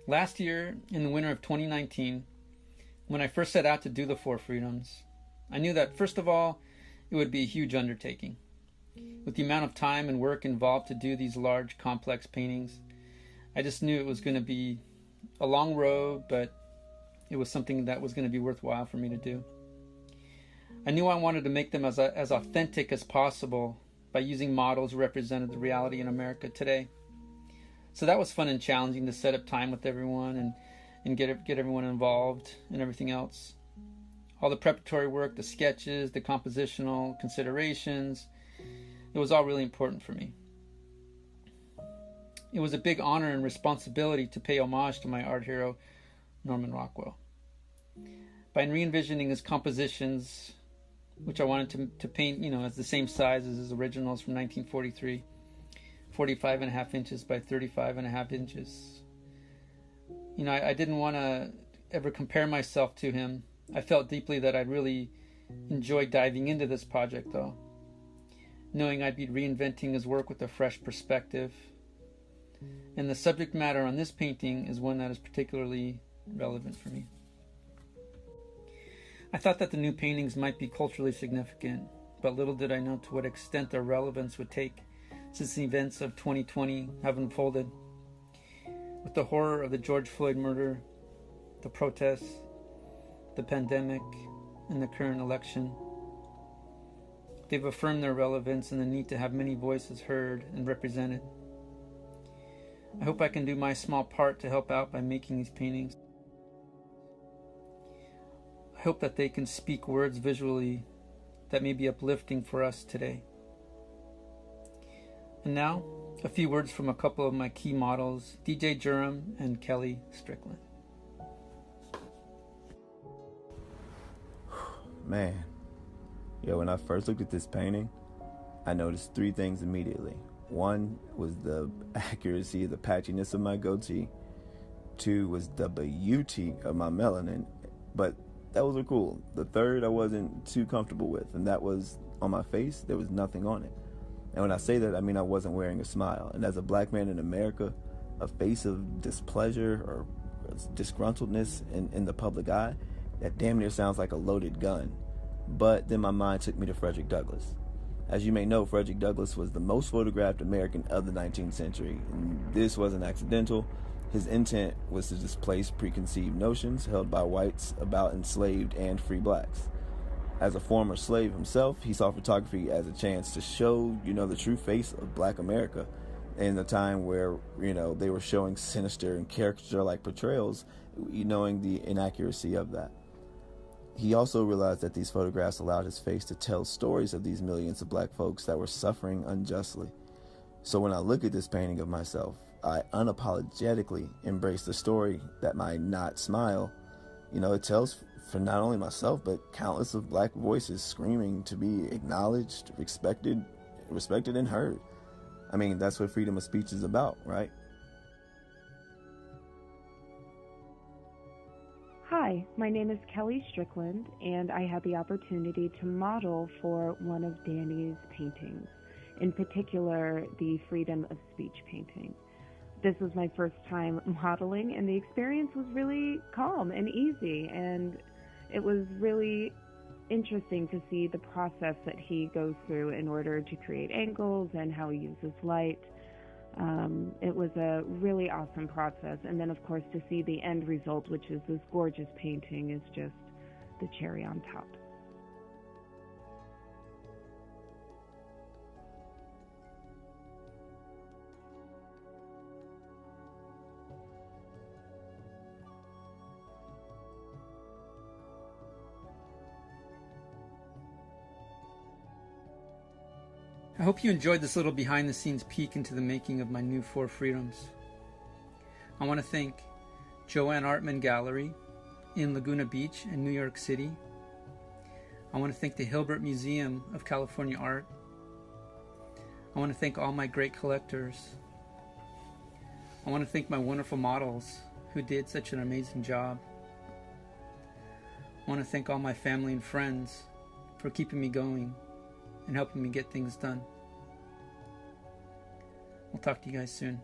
Last year, in the winter of 2019, when I first set out to do the Four Freedoms, I knew that, first of all, it would be a huge undertaking. With the amount of time and work involved to do these large, complex paintings, I just knew it was going to be a long road, but it was something that was going to be worthwhile for me to do. I knew I wanted to make them as authentic as possible by using models who represented the reality in America today. So that was fun and challenging to set up time with everyone and get everyone involved and everything else. All the preparatory work, the sketches, the compositional considerations, it was all really important for me. It was a big honor and responsibility to pay homage to my art hero, Norman Rockwell. By re-envisioning his compositions, which I wanted to paint, as the same size as his originals from 1943, 45.5 inches by 35.5 inches. I didn't want to ever compare myself to him. I felt deeply that I'd really enjoy diving into this project, though, knowing I'd be reinventing his work with a fresh perspective. And the subject matter on this painting is one that is particularly relevant for me. I thought that the new paintings might be culturally significant, but little did I know to what extent their relevance would take since the events of 2020 have unfolded. With the horror of the George Floyd murder, the protests, the pandemic, and the current election, they've affirmed their relevance and the need to have many voices heard and represented. I hope I can do my small part to help out by making these paintings. I hope that they can speak words visually that may be uplifting for us today. And now, a few words from a couple of my key models, DJ Durham and Kelly Strickland. Man, when I first looked at this painting, I noticed three things immediately. One was the accuracy, the patchiness of my goatee. Two was the beauty of my melanin, but those were cool. The third I wasn't too comfortable with, and that was on my face, there was nothing on it. And when I say that, I mean I wasn't wearing a smile. And as a black man in America, a face of displeasure or disgruntledness in the public eye, that damn near sounds like a loaded gun. But then my mind took me to Frederick Douglass. As you may know, Frederick Douglass was the most photographed American of the 19th century. And this wasn't accidental. His intent was to displace preconceived notions held by whites about enslaved and free blacks. As a former slave himself, he saw photography as a chance to show, the true face of black America in a time where, they were showing sinister and caricature-like portrayals, knowing the inaccuracy of that. He also realized that these photographs allowed his face to tell stories of these millions of black folks that were suffering unjustly. So when I look at this painting of myself, I unapologetically embrace the story that my not smile, it tells for not only myself, but countless of black voices screaming to be acknowledged, respected and heard. I mean, that's what freedom of speech is about, right? Hi, my name is Kelly Strickland, and I had the opportunity to model for one of Danny's paintings, in particular, the Freedom of Speech painting. This was my first time modeling, and the experience was really calm and easy, and it was really interesting to see the process that he goes through in order to create angles and how he uses light. It was a really awesome process. And then, of course, to see the end result, which is this gorgeous painting, is just the cherry on top. I hope you enjoyed this little behind-the-scenes peek into the making of my new Four Freedoms. I want to thank JoAnne Artman Gallery in Laguna Beach in New York City. I want to thank the Hilbert Museum of California Art. I want to thank all my great collectors. I want to thank my wonderful models who did such an amazing job. I want to thank all my family and friends for keeping me going and helping me get things done. We'll talk to you guys soon.